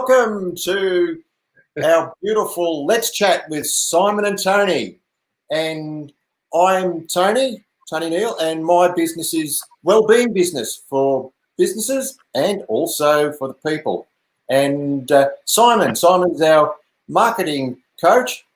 Welcome to our beautiful Let's Chat with Simon and Tony. And I'm Tony Neal, and my business is Wellbeing Business for businesses and also for the people. And Simon's our marketing coach.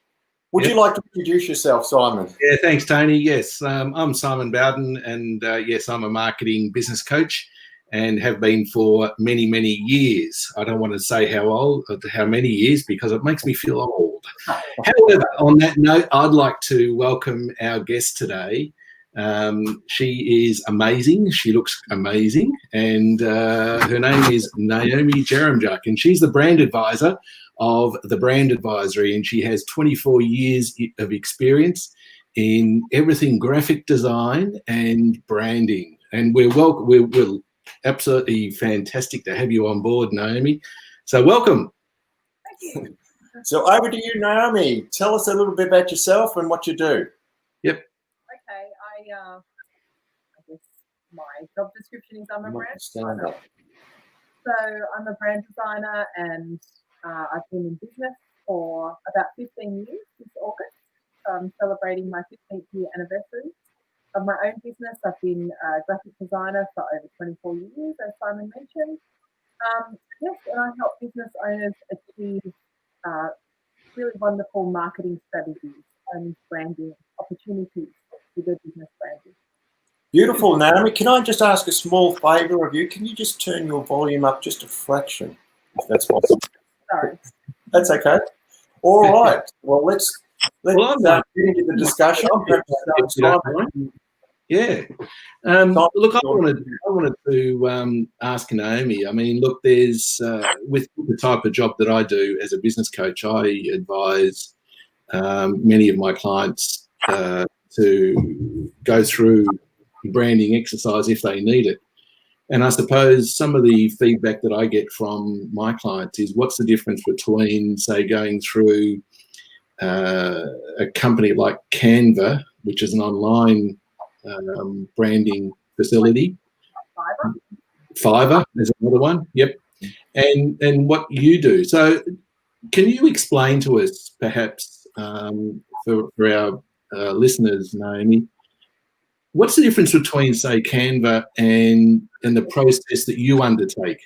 Would you like to introduce yourself, Simon? Yeah, thanks, Tony. Yes, I'm Simon Bowden, and yes, I'm a marketing business coach and have been for many, many years. I don't want to say how many years, because it makes me feel old. However, on that note, I'd like to welcome our guest today. She is amazing. She looks amazing. And her name is Naomi Jaremczuk, and she's the brand advisor of the Brand Advisory, and she has 24 years of experience in everything graphic design and branding. And we're absolutely fantastic to have you on board, Naomi. So welcome. Thank you. So over to you, Naomi. Tell us a little bit about yourself and what you do. Yep. Okay, I guess my job description is I'm a brand designer. So I'm a brand designer, and I've been in business for about 15 years this August. I'm celebrating my 15th year anniversary of my own business. I've been a graphic designer for over 24 years, as Simon mentioned. Yes, and I help business owners achieve really wonderful marketing strategies and branding opportunities with their business branding. Beautiful, Naomi. Can I just ask a small favour of you? Can you just turn your volume up just a fraction, if that's possible? Sorry. That's okay. All right. Well, let's get into the discussion. Yeah. Look, I wanted to ask Naomi. I mean, look, there's with the type of job that I do as a business coach, I advise many of my clients to go through branding exercise if they need it. And I suppose some of the feedback that I get from my clients is, what's the difference between, say, going through a company like Canva, which is an online branding facility. Fiverr is another one. Yep. And what you do. So can you explain to us, perhaps, for our listeners, Naomi, what's the difference between, say, Canva and the process that you undertake?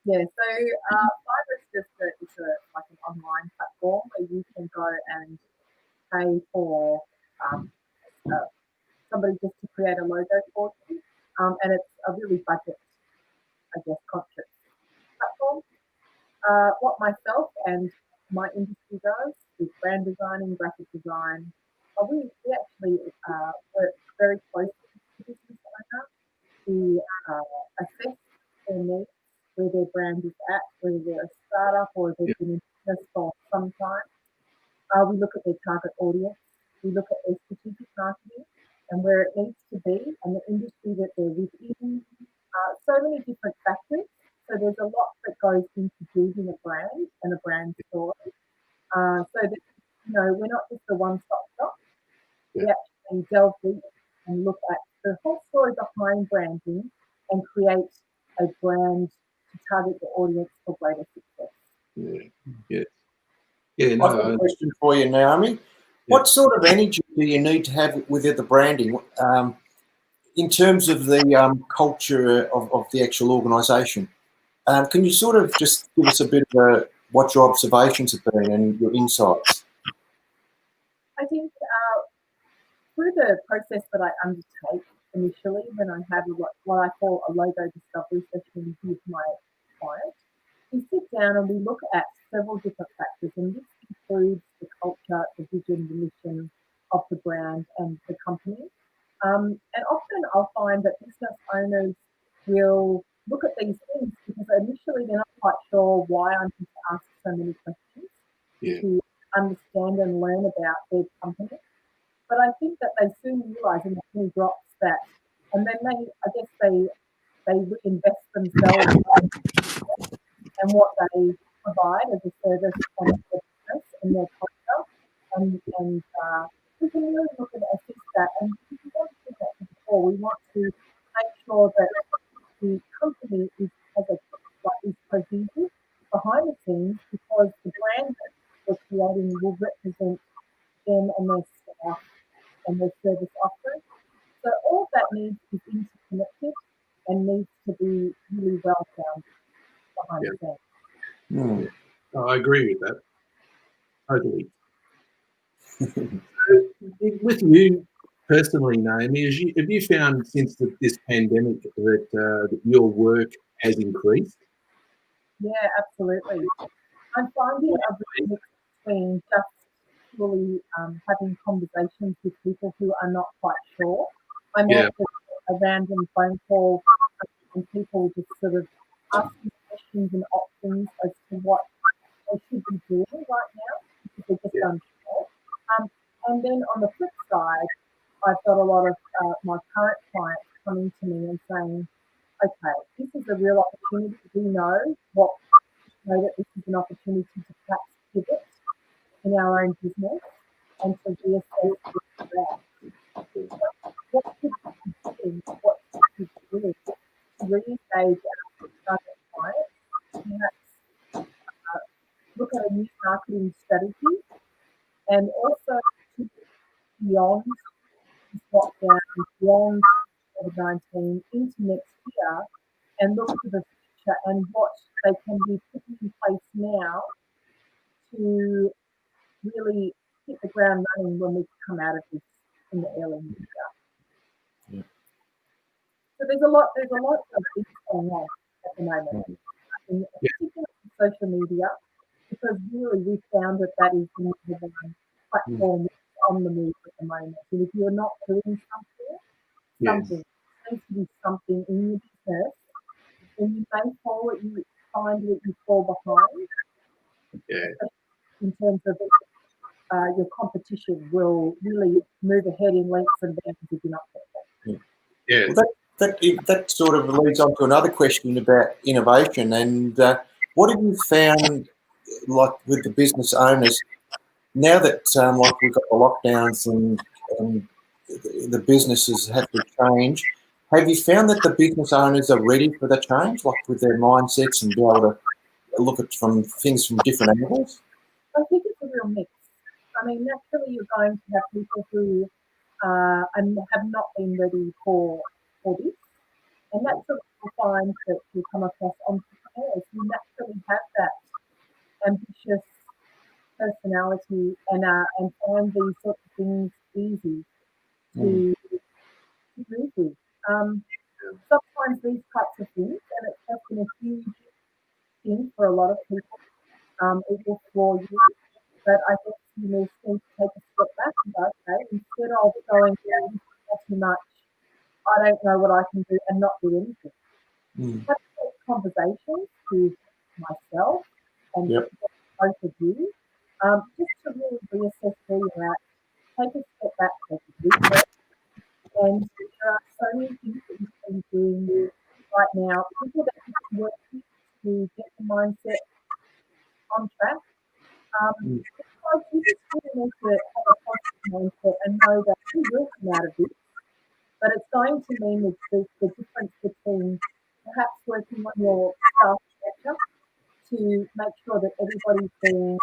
Yeah, so Fiverr is like an online platform where you can go and pay for somebody just to create a logo for you, and it's a really budget, I guess, conscious platform. What myself and my industry does is brand designing, graphic design. We actually work very closely with the business owner to assess their needs, where their brand is at, whether they're a startup or they've been in business for some time. We look at their target audience, we look at their strategic marketing and where it needs to be, and the industry that they're within. So many different factors. So there's a lot that goes into building a brand and a brand story. So that, we're not just a one-stop shop. We actually delve deep and look at the whole story behind branding and create a brand to target the audience for greater success. I've got a question for you, Naomi. What sort of energy do you need to have with the branding in terms of the culture of the actual organisation? Can you sort of just give us a bit of what your observations have been and your insights? I think through the process that I undertake initially, when I have what I call a logo discovery session with my client, we sit down and we look at several different factors, and this includes the culture, the vision, the mission of the brand and the company. And often I'll find that business owners will look at these things because initially they're not quite sure why I need to ask so many questions to understand and learn about their company. But I think that they soon realise in the penny drops that, and then they invest themselves and what they provide as a service and their business and their culture, and we can really look and assess that. And we want to do that before. We want to make sure that the company is cohesive behind behind the scenes because the brand that we're creating will represent them and their staff and their service offering. So all of that needs to be interconnected and needs to be really well founded behind the scenes. Oh, I agree with that. Totally. With you personally, Naomi, have you found since this pandemic that your work has increased? Yeah, absolutely. I'm finding a real mix between just really having conversations with people who are not quite sure. I might get a random phone call and people just sort of asking questions and options as to what they should be doing right now because they're just unsure. And then on the flip side, I've got a lot of my current clients coming to me and saying, okay, this is a real opportunity. We know that this is an opportunity to perhaps pivot in our own business and to reassess what should we be doing, what should we be doing to re-engage our target clients, perhaps look at a new marketing strategy and also to look beyond this lockdown, beyond COVID-19 into next year and look to the future and what they can be putting in place now to really hit the ground running when we come out of this in the early new year. Yeah. So there's a lot of things going on at the moment, in particular in social media, because really we found that is the number one platform on the move at the moment. And if you're not doing something, seems to be something in your business, then you may find that you fall behind. In terms of your competition will really move ahead in leaps and bounds if you're not careful. Yeah. Well, that sort of leads on to another question about innovation. And what have you found, like with the business owners, now that like we've got the lockdowns and the businesses have to change? Have you found that the business owners are ready for the change, like with their mindsets and be able to look at things from different angles? I think it's a real mix. I mean, naturally, you're going to have people who have not been ready for this, and that's what you'll find that you come across entrepreneurs who naturally have that ambitious personality and find these sorts of things easy to move with. Sometimes these types of things, and it's just been a huge thing for a lot of people. It will floor you, but I guess you need to take a step back and go, okay, instead of going down too much, I don't know what I can do and not do anything. Have those conversations with myself and both of you, just to really reassess where you're at, take a step back, take a deep breath, and there are so many things that you can be doing right now, people that you can work with to get the mindset on track. Because you just really need to have a positive mindset and know that you will come out of this, but it's going to mean the difference between perhaps working on your staff structure to make sure that everybody's being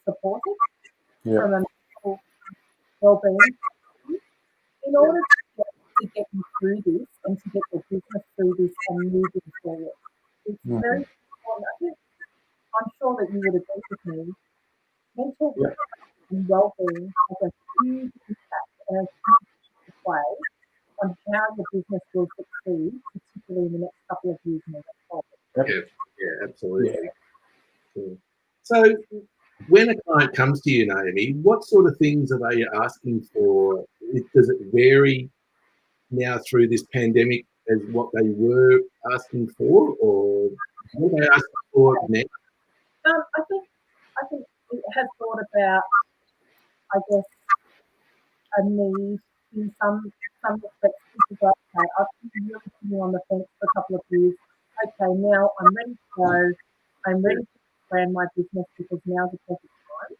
supported from a mental well-being in order to get you through this and to get your business through this and moving forward. It's very important. I think I'm sure that you would agree with me. Mental health and well-being has a huge impact and a huge play on how your business will succeed, particularly in the next couple of years moving forward. Yeah, absolutely. Yeah. So, when a client comes to you, Naomi, what sort of things are they asking for? Does it vary now through this pandemic as what they were asking for, or what are they asking for now? I think it has brought about, I guess, a need in some respects. Because, okay, I've been really sitting on the fence for a couple of years. Okay, now I'm ready to go. I'm ready to brand my business because now's the perfect time.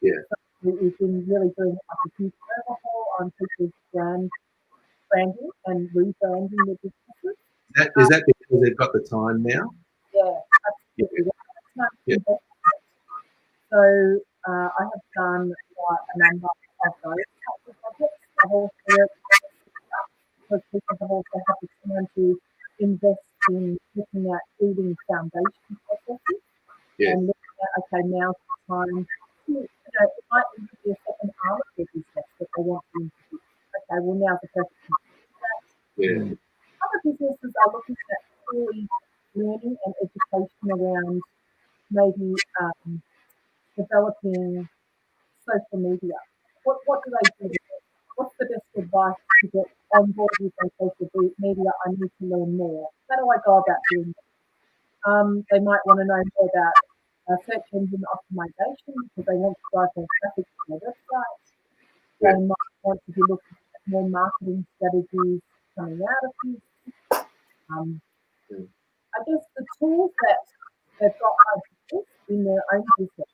Yeah. So we've been really doing like a huge overhaul on people's branding and rebranding their businesses. Is that because they've got the time now? Yeah, absolutely. So I have done quite a number of those types of projects. I've also worked because people have also had the time to invest in looking at building foundation processes and looking at, okay, now's the time to, it might even be a second arm of their business that they want to introduce. Okay, well, now's the perfect time to do that. Other businesses are looking at purely learning and education around maybe developing social media. What do they do? What's the best advice to get on board with their social media? I need to learn more. How do I go about doing that? They might want to know more about search engine optimization because they want to drive more traffic to their website. They might want to be looking at more marketing strategies coming out of this. I guess the tools that they've got in their own business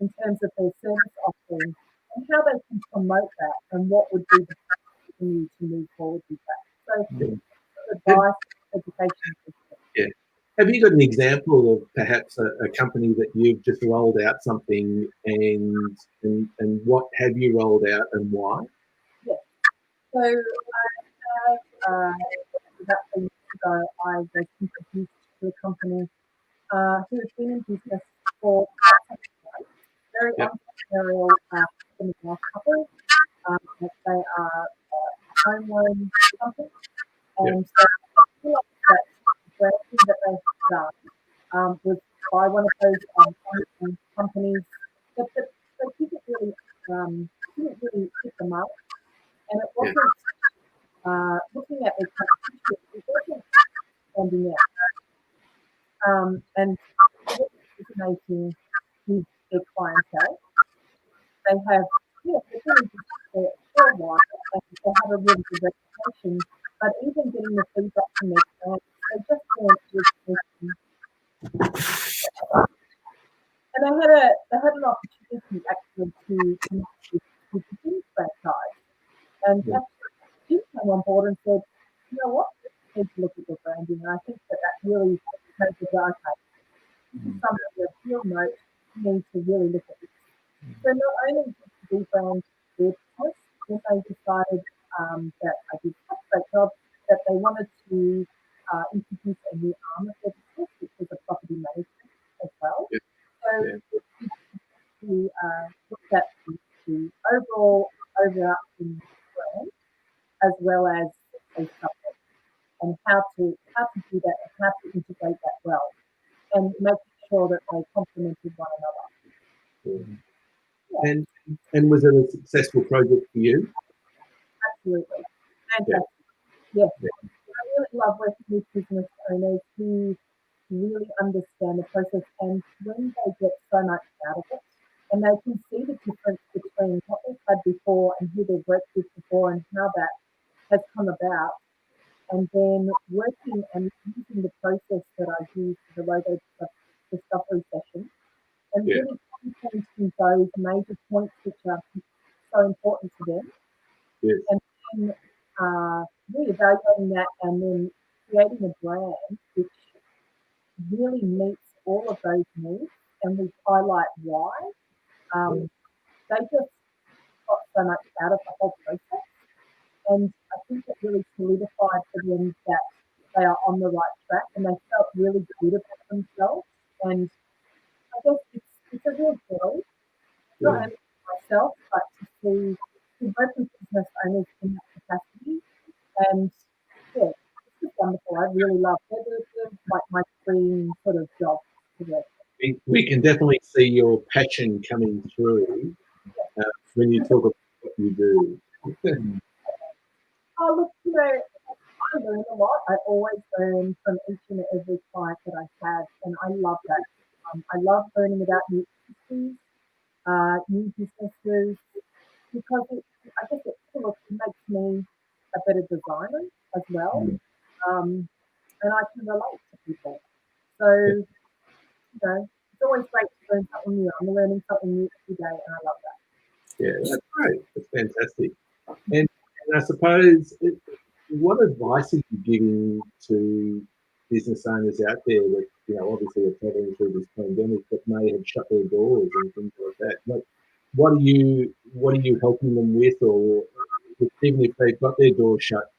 in terms of their service offering and how they can promote that and what would be the need to move forward with that. So advice, education. Have you got an example of perhaps a company that you've just rolled out something and what have you rolled out and why? Yes. So I have about 3 years ago I was introduced to a company who has been in business for quite some time. Very entrepreneurial couple. They are a home loan company, and so I feel like that branding that they have done was by one of those companies that didn't really hit the mark, and it wasn't looking at their competition. It wasn't standing out, and it wasn't resonating with their clientele. They have, they've been in business for a while and they have a really good reputation, but even getting the feedback from their clients, they just weren't listening. And they had an opportunity actually to connect with the Jim franchise. And actually Jim came on board and said, you know what, we need to look at your branding. And I think that really made the go, okay, this is something that you'll note, you need to really look at this. So not only did we brand their business, then they decided that I did such a great job that they wanted to introduce a new arm of their business, which was a property management as well. So we looked at the overall overarching brand as well as a supplement and how to do that and how to integrate that well and making sure that they complemented one another. And was it a successful project for you? Absolutely. Fantastic. Yes. I really love working with business owners who really understand the process and when they get so much out of it and they can see the difference between what they've had before and who they've worked with before and how that has come about. And then working and using the process that I use for the logo discovery session and really pinpointing those major points which are so important to them. And then reevaluating that and then creating a brand which really meets all of those needs and we highlight why. They just got so much out of the whole process. And I think it really solidified for them that they are on the right track and they felt really good about themselves. And I guess it's a real joy, not only for myself, but to work with business owners in that capacity. And it's just wonderful. I really love it. They're like my dream sort of job to work. We can definitely see your passion coming through when you talk about what you do. Oh, look, I learn a lot. I always learn from each and every client that I have, and I love that. I love learning about new industries, new businesses, because I guess it makes me a better designer as well, and I can relate to people. So, it's always great to learn something new. I'm learning something new every day, and I love that. Yeah, that's great. That's fantastic. And I suppose, what advice are you giving to business owners out there that, you know, obviously are traveling through this pandemic that may have shut their doors and things like that. But what are you helping them with, or even if they've got their doors shut,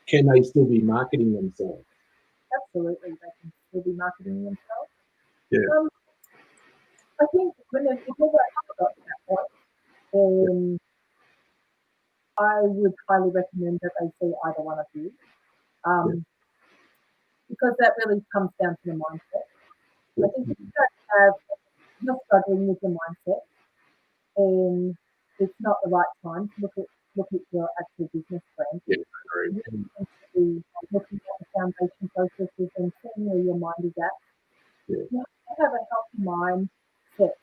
can they still be marketing themselves? Absolutely, they can still be marketing themselves. Yeah. I think if they've actually got to that point, then I would highly recommend that they see either one of you, because that really comes down to the mindset. I think if you're struggling with your mindset, then it's not the right time to look at your actual business brand. Yeah, You really need to be looking at the foundation processes and seeing where your mind is at. Yeah. You have to have a healthy mindset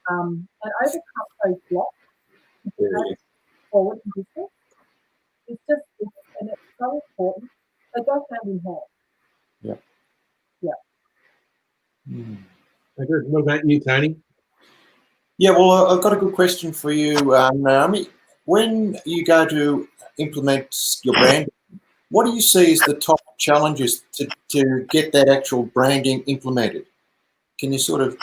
and overcome those blocks to move forward in business. It's so important. They go hand in hand. Yeah. Yeah. Okay. What about you, Tony? Yeah, well, I've got a good question for you, Naomi. When you go to implement your brand, what do you see as the top challenges to get that actual branding implemented? Can you sort of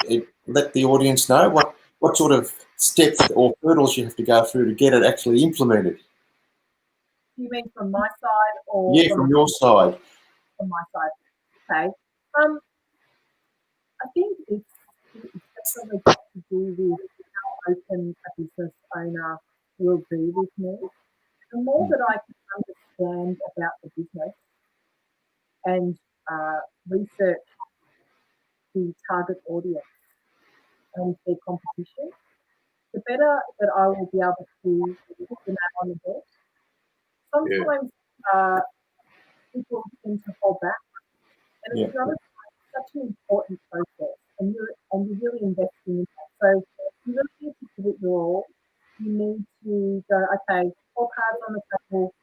let the audience know what sort of steps or hurdles you have to go through to get it actually implemented? You mean from my side or Yeah, from your side? From my side. Okay. I think it's definitely got to do with how open a business owner will be with me. The more that I can understand about the business and research the target audience and their competition, the better that I will be able to put the nail on the head. Sometimes people tend to hold back, and it's not such an important process, and you're really investing in that. So you really need to give it your all. You need to go, okay, all cards on the table,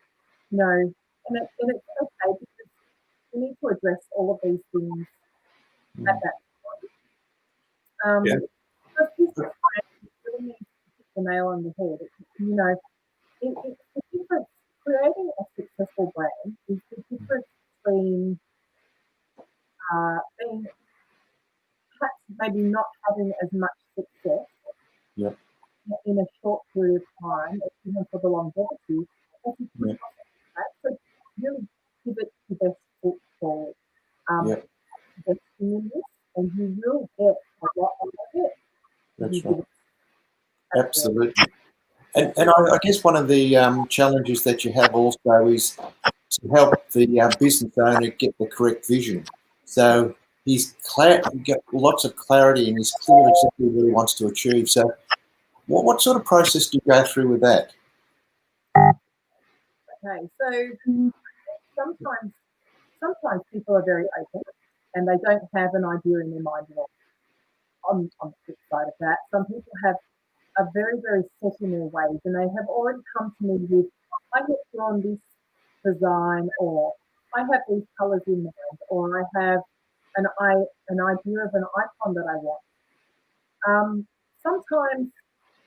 you know, and it's okay because you need to address all of these things at that time. Because business brand really needs to hit the nail on the head. You know, it's the difference. Creating a successful brand is the difference between being perhaps maybe not having as much success in a short period of time, even for the longevity, as you put that. So really give it your best foot forward. Investing in this, and you will get a lot of it. That's right. Absolutely. And I guess one of the challenges that you have also is to help the business owner get the correct vision. So he's got lots of clarity and he's clear exactly what he wants to achieve. So what sort of process do you go through with that? Okay, so sometimes people are very open and they don't have an idea in their mind at all. On the flip side of that, some people are very, very set in their ways and they have already come to me with, I have drawn this design, or I have these colours in mind, or I have an idea of an icon that I want. Sometimes,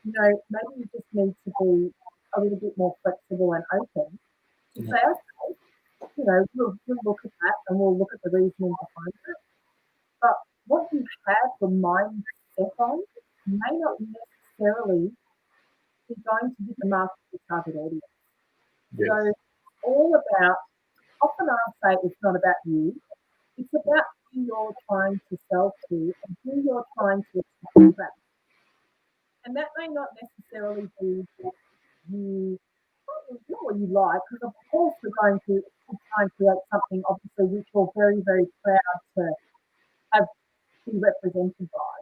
you know, maybe you just need to be a little bit more flexible and open to say, okay, you know, we'll look at that and we'll look at the reasoning behind it. But what you have the mindset on may not necessarily be going to hit the mark of the target audience. Yes. So it's all about, often I'll say it's not about you, it's about who you're trying to sell to and who you're trying to attract. And that may not necessarily be you, not what you like, because of course we're going to try and create something obviously which we're very, very proud to have be represented by.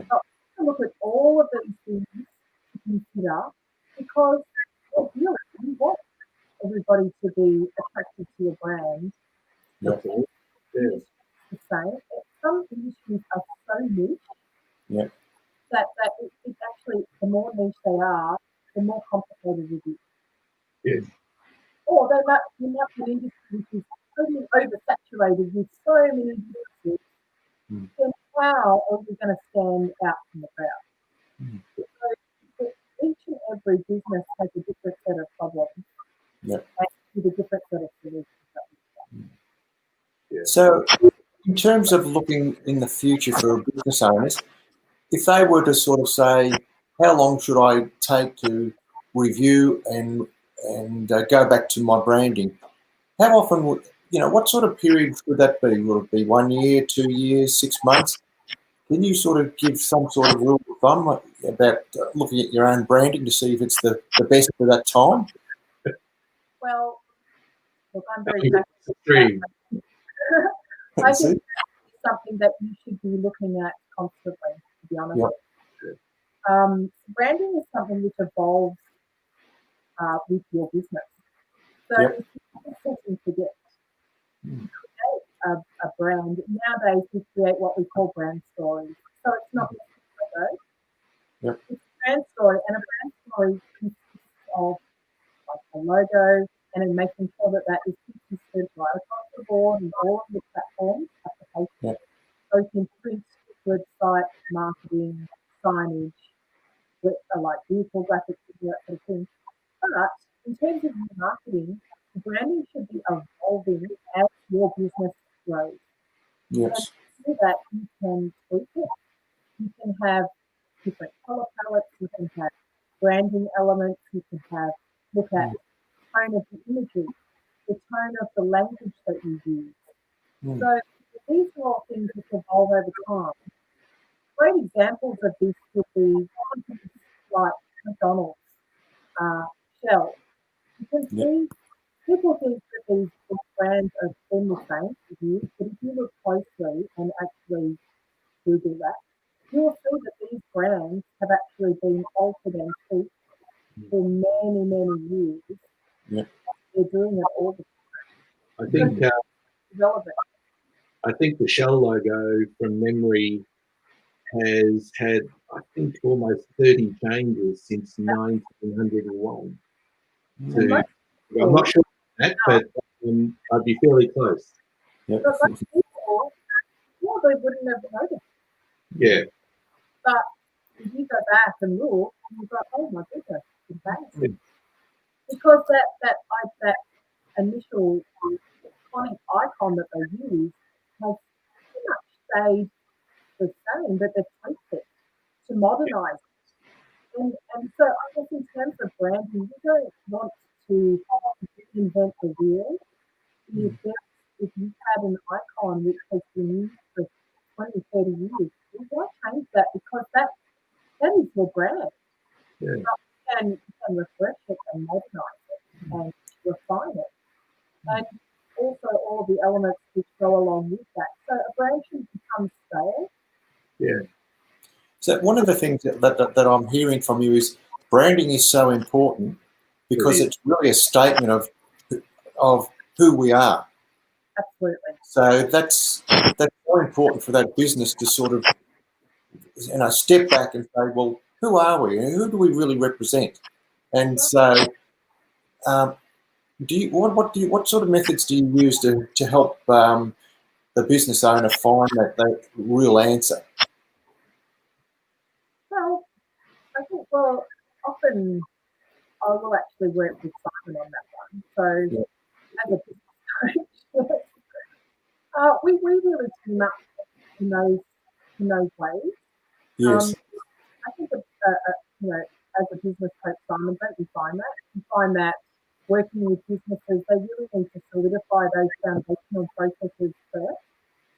But we look at all of these things to consider, because ideally we want everybody to be attracted to your brand. It's the same. Some industries are so niche that it actually, the more niche they are, the more complicated it is. Yes. Or they might be an industry which is totally oversaturated with so many businesses. Then how are we going to stand out from the crowd? So each and every business has a different set of problems and with a different set of solutions. So, in terms of looking in the future for business owners, if they were to sort of say, how long should I take to review and go back to my branding? How often would, what sort of period would that be? Would it be 1 year, 2 years, 6 months? Can you sort of give some sort of rule of thumb about looking at your own branding to see if it's the best for that time? Well, look, I'm very passionate. I think it's something that you should be looking at constantly, to be honest. Yep. Branding is something which evolves with your business. So Yep. if you forget to create a brand, nowadays we create what we call brand stories. So it's not just a logo. Yep. It's a brand story, and a brand story consists of like a logo and then making sure that that is consistent right across the board and all of the platforms, applications, Yep. both in print, website, marketing, signage, like vehicle graphics, that sort of thing. But in terms of your marketing, branding should be evolving as your business grows. Yes. And to do that, you can tweak it. You can have different color palettes. You can have branding elements. You can look at the tone of the imagery, the tone of the language that you use. So these are all things that evolve over time. Great examples of this would be like McDonald's, Shell. You can see people think that these brands are all the same for you, but if you look closely and actually Google that, you'll see that these brands have actually been altered and tweaked for many, many years. Yep. They're doing it all the I think relevant. I think the Shell logo, from memory, has had, I think, almost 30 changes since 1901. I'm not sure that, but I'd be fairly close. Yep. But like people, they wouldn't have noticed. Yeah. But if you go back and look, you go, oh my goodness, it's bad. Because that initial iconic icon that they use has pretty much stayed the same, but they've tweaked it to modernise it. And so I guess in terms of branding, you don't want to reinvent the wheel. If you've had an icon which has been used for 20, 30 years, you won't change that because that is your brand. Yeah. So you can refresh it and modernise it and refine it. And also all the elements which go along with that. So a brand should become stale. Yeah. So one of the things that I'm hearing from you is branding is so important because it's really a statement of who we are. Absolutely. So that's so important for that business to sort of step back and say, well, who are we and who do we really represent? And so, what sort of methods do you use to help the business owner find that real answer? Well, I think often I will actually work with Simon on that one. So as a business coach, we really team up in those ways. Yes. I think as a business coach, Simon, don't you find that? You find that working with businesses, they really need to solidify those foundational processes first.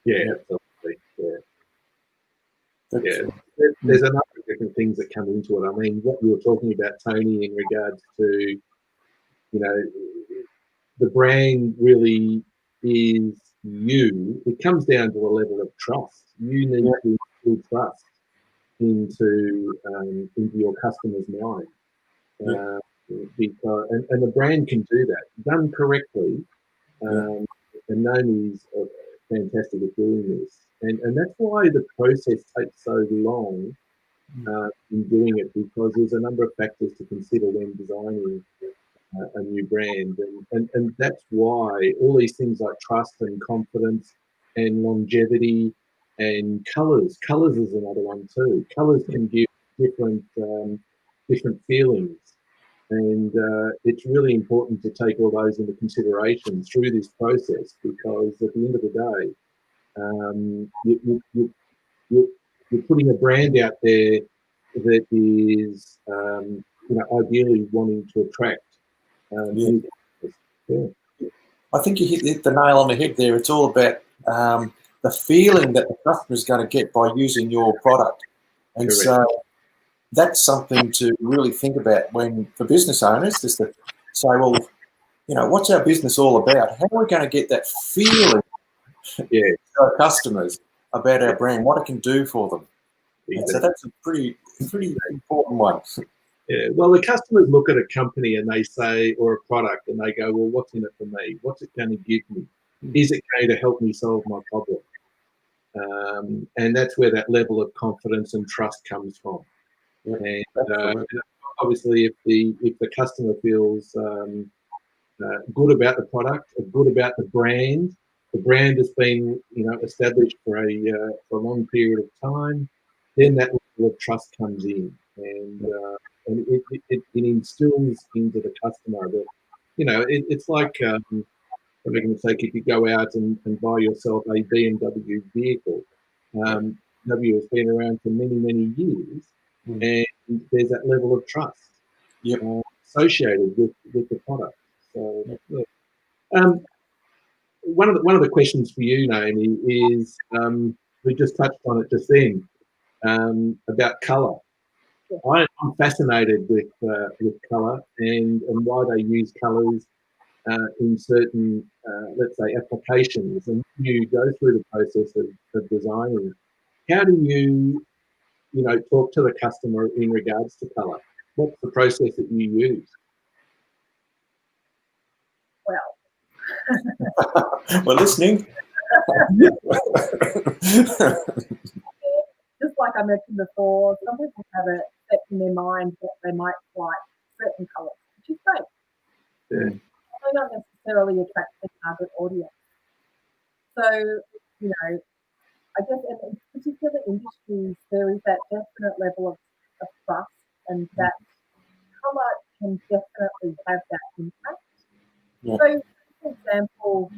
Yeah, absolutely. Yeah. There's a number of different things that come into it. I mean, what you were talking about, Tony, in regards to, the brand really is you. It comes down to a level of trust. You need to instill trust into your customer's mind. Because and the brand can do that done correctly. And Naomi's fantastic at doing this, and that's why the process takes so long in doing it, because there's a number of factors to consider when designing a new brand, and that's why all these things like trust and confidence and longevity and colours is another one too. Colours can give different feelings. And it's really important to take all those into consideration through this process, because at the end of the day, you're putting a brand out there that is, ideally wanting to attract new customers. Yeah. I think you hit the nail on the head there. It's all about the feeling that the customer is going to get by using your product. And Correct. so that's something to really think about for business owners, just to say, well, what's our business all about? How are we going to get that feeling to our customers about our brand, what it can do for them? And so that's a pretty important one. Yeah, well, the customers look at a company and they say, or a product, and they go, well, what's in it for me? What's it going to give me? Is it going to help me solve my problem? And that's where that level of confidence and trust comes from. And obviously, if the customer feels good about the product, good about the brand has been established for a long period of time, then that level of trust comes in, and it instills into the customer that it's like for making sake, if you go out and buy yourself a BMW vehicle, BMW has been around for many years, and there's that level of trust associated with the product. So, one of the questions for you, Naomi, is we just touched on it just then about colour. I'm fascinated with colour and why they use colours in certain, let's say, applications. And you go through the process of designing. How do you talk to the customer in regards to colour? What's the process that you use? Well, we're listening. Just like I mentioned before, some people have it set in their mind that they might like certain colours, which is great. Yeah. They don't necessarily attract the target audience. So, I guess in particular industries, there is that definite level of trust, and that colour can definitely have that impact. Yeah. So, for example,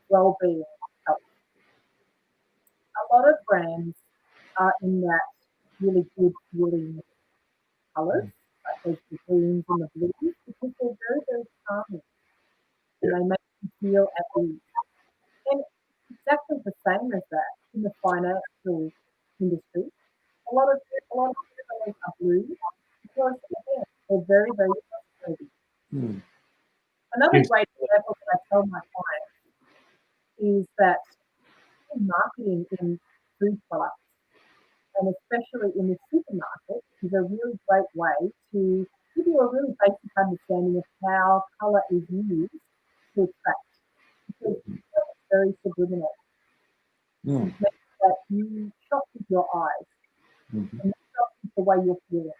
well-being health. A lot of brands are in that really good feeling colours, like the greens and the blues, because they're very, very calming, and they make you feel at ease. And exactly the same as that in the financial industry. A lot of colours are blue because again they're very, very trustworthy. Another great example that I tell my clients is that marketing in food products, and especially in the supermarket, is a really great way to give you a really basic understanding of how colour is used to attract, because it's very subliminal. It means that you shop with your eyes, and you shop with the way you're feeling.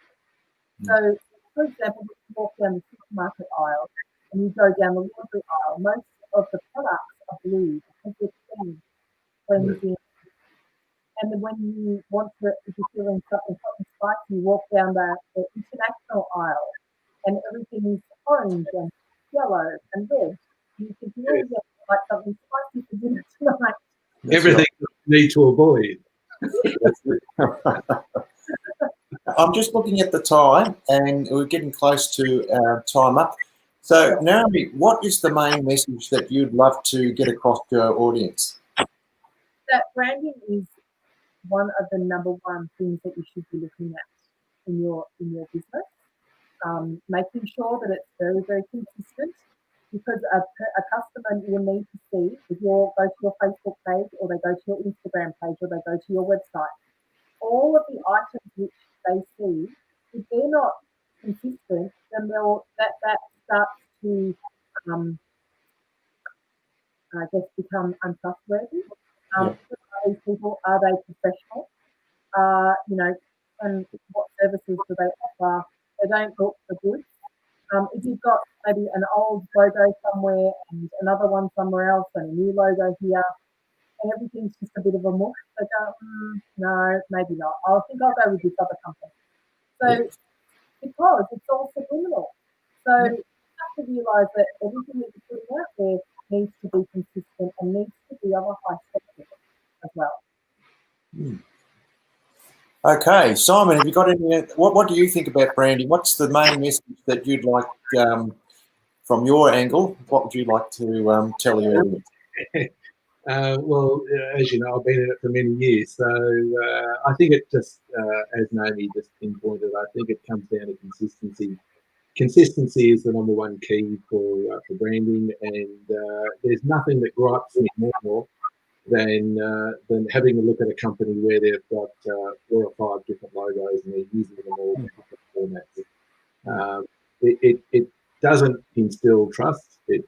So, for example, if you walk down the supermarket aisle and you go down the laundry aisle, most of the products are blue because they're clean, cleansing. And then when you want to, if you're feeling something hot and spicy, you walk down the international aisle and everything is orange and yellow and red. You can really get like something spicy for dinner tonight. Everything you need to avoid. I'm just looking at the time, and we're getting close to our time up. So, Naomi, what is the main message that you'd love to get across to our audience? That branding is one of the number one things that you should be looking at in your business. Making sure that it's very, very consistent, because a customer will need to see if you go to your Facebook page, or they go to your Instagram page, or they go to your website, all of the items which they see, if they're not consistent, then that starts to I guess become untrustworthy. Are these people, are they professional? And what services do they offer? They don't look for goods. If you've got maybe an old logo somewhere and another one somewhere else and a new logo here, and everything's just a bit of a mush, they go, no, maybe not. I think I'll go with this other company. So, because it's all subliminal. So you have to realise that everything that you're putting out there needs to be consistent and needs to be of a high standard as well. Okay, Simon, have you got any? What do you think about branding? What's the main message that you'd like from your angle? What would you like to tell your audience? Well, as you know, I've been in it for many years, so I think it just, as Naomi just pinpointed, I think it comes down to consistency. Consistency is the number one key for branding, and there's nothing that gripes me more than having a look at a company where they've got 4 or 5 different logos and they're using them all in different formats. It doesn't instill trust. If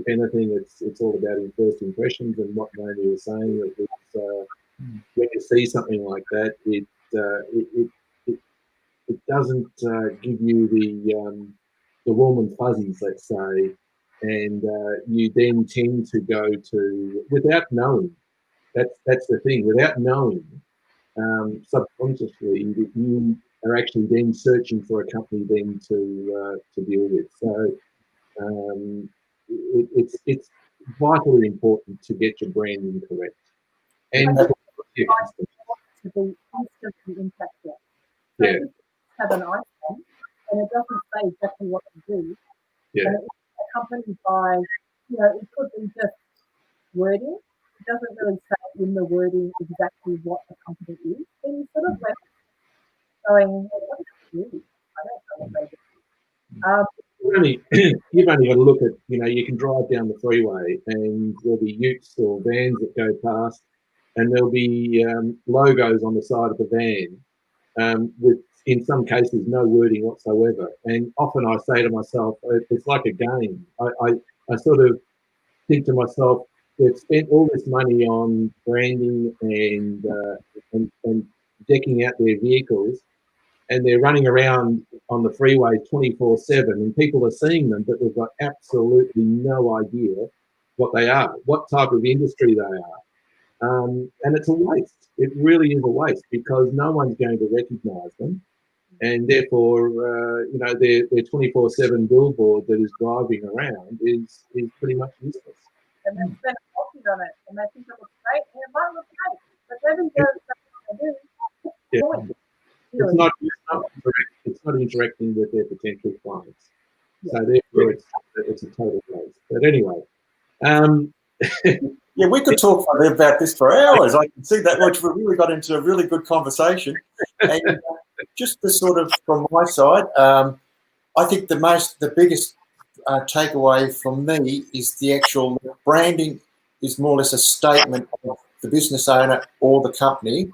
anything, it's all about first impressions, and what Naomi was saying, that when you see something like that, it doesn't give you the warm and fuzzies, let's say, and you then tend to go to, without knowing. That's the thing. Without knowing, subconsciously, that you are actually then searching for a company then to deal with. So it's vitally important to get your branding correct. And to be instantly impacted. So if you have an iPhone and it doesn't say exactly what to do, and it's accompanied by, it could be just wording. It doesn't really say in the wording exactly what the company is. Then you sort of left going, what does it do? I don't know what they do. You've only got to look at, you can drive down the freeway and there'll be utes or vans that go past, and there'll be logos on the side of the van with, in some cases, no wording whatsoever. And often I say to myself, it's like a game. I sort of think to myself, they've spent all this money on branding and decking out their vehicles, and they're running around on the freeway 24/7, and people are seeing them, but they've got absolutely no idea what they are, what type of industry they are. And it's a waste. It really is a waste, because no one's going to recognise them, and therefore, their 24/7 billboard that is driving around is pretty much useless. And they spend a fortune on it, and they think it looks great, and it might look great, but they don't do it. It's not interacting with their potential clients. So therefore, it's a total waste. But anyway, yeah, we could talk about this for hours. I can see that much. We really got into a really good conversation. And just the sort of, from my side, I think the biggest takeaway from me is the actual branding is more or less a statement of the business owner or the company,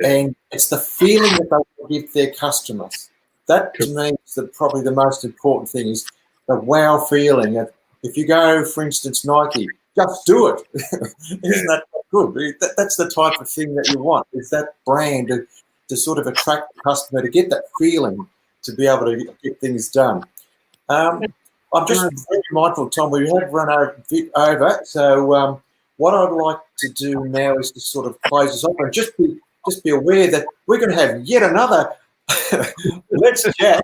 and it's the feeling that they will give their customers. That to me is probably the most important thing, is the wow feeling. If you go, for instance, Nike, just do it. Isn't that good? That's the type of thing that you want, is that brand to sort of attract the customer, to get that feeling, to be able to get things done. I'm just very mindful, Tom, we have run over. So what I'd like to do now is to sort of close this up, and just be aware that we're going to have yet another Let's Chat.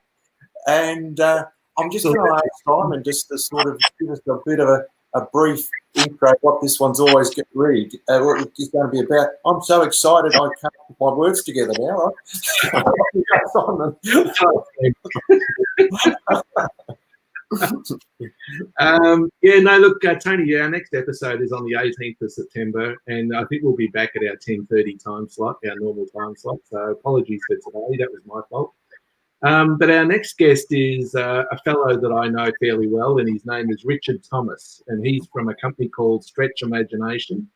And I'm just going to ask Simon just to sort of give us a bit of a brief intro what this one's always going to be about. I'm so excited I can't put my words together now. Simon. Look, Tony, our next episode is on the 18th of September, and I think we'll be back at our 10:30 time slot, our normal time slot. So apologies for today, that was my fault. But our next guest is a fellow that I know fairly well, and his name is Richard Thomas, and he's from a company called Stretch Imagination.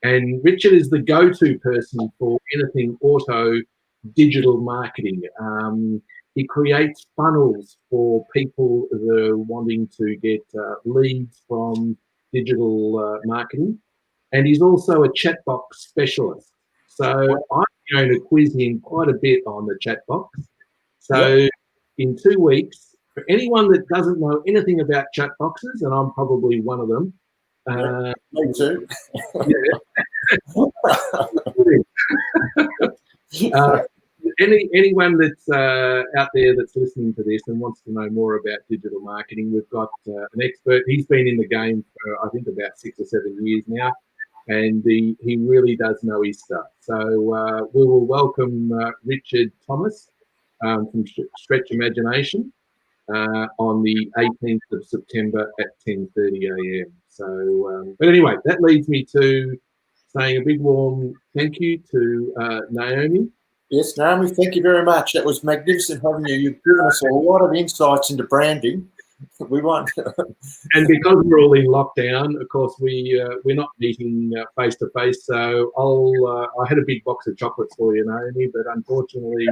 And Richard is the go-to person for anything auto digital marketing. He creates funnels for people that are wanting to get leads from digital marketing. And he's also a chat box specialist. So I'm going to quiz him quite a bit on the chat box. So in 2 weeks, for anyone that doesn't know anything about chat boxes, and I'm probably one of them. Me too. anyone that's out there that's listening to this and wants to know more about digital marketing, we've got an expert. He's been in the game for I think about 6 or 7 years now, and he really does know his stuff. So we will welcome Richard Thomas from Stretch Imagination on the 18th of September at 10:30 a.m. So, but anyway, that leads me to saying a big warm thank you to Naomi. Yes, Naomi, thank you very much. That was magnificent having you. You've given us a lot of insights into branding. We won't. And because we're all in lockdown, of course, we're not meeting face to face. So I had a big box of chocolates for you, Naomi, but unfortunately,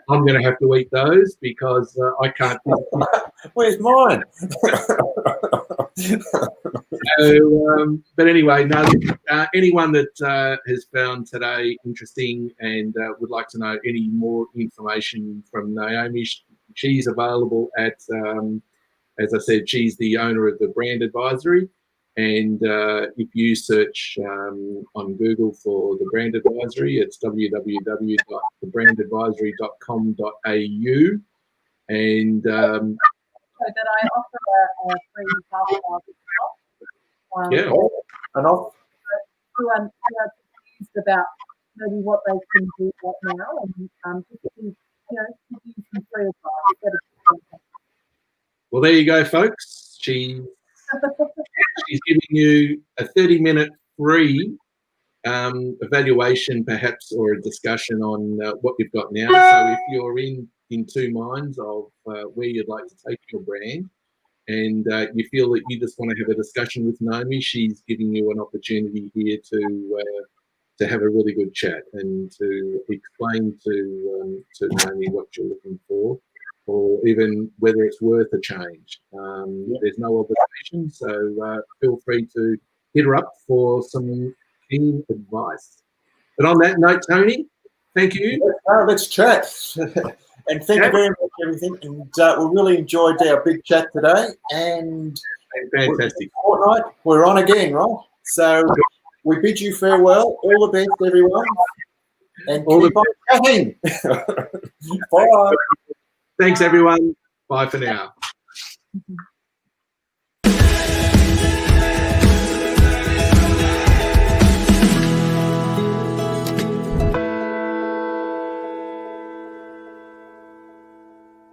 I'm going to have to eat those because I can't. Where's mine? So, but anyway, no. Anyone that has found today interesting and would like to know any more information from Naomi, she's available at, as I said, she's the owner of the Brand Advisory. And if you search on Google for the Brand Advisory, it's www.thebrandadvisory.com.au. And so that I offer a free half-hour yeah, and off. who are confused about maybe what they can do right now, and just to, give you some free advice. well, there you go, folks. She's giving you a 30-minute free evaluation, perhaps, or a discussion on what you've got now. So if you're in two minds of where you'd like to take your brand, and you feel that you just want to have a discussion with Naomi, she's giving you an opportunity here to have a really good chat and to explain to Naomi what you're looking for, or even whether it's worth a change. There's no obligation, so feel free to hit her up for some keen advice. But on that note, Tony, thank you. Let's chat. And thank you very much for everything. And we really enjoyed our big chat today. And fantastic. Fortnight, we're on again, right? So we bid you farewell. All the best, everyone. And keep on chatting. Bye. Thanks, everyone. Bye for now.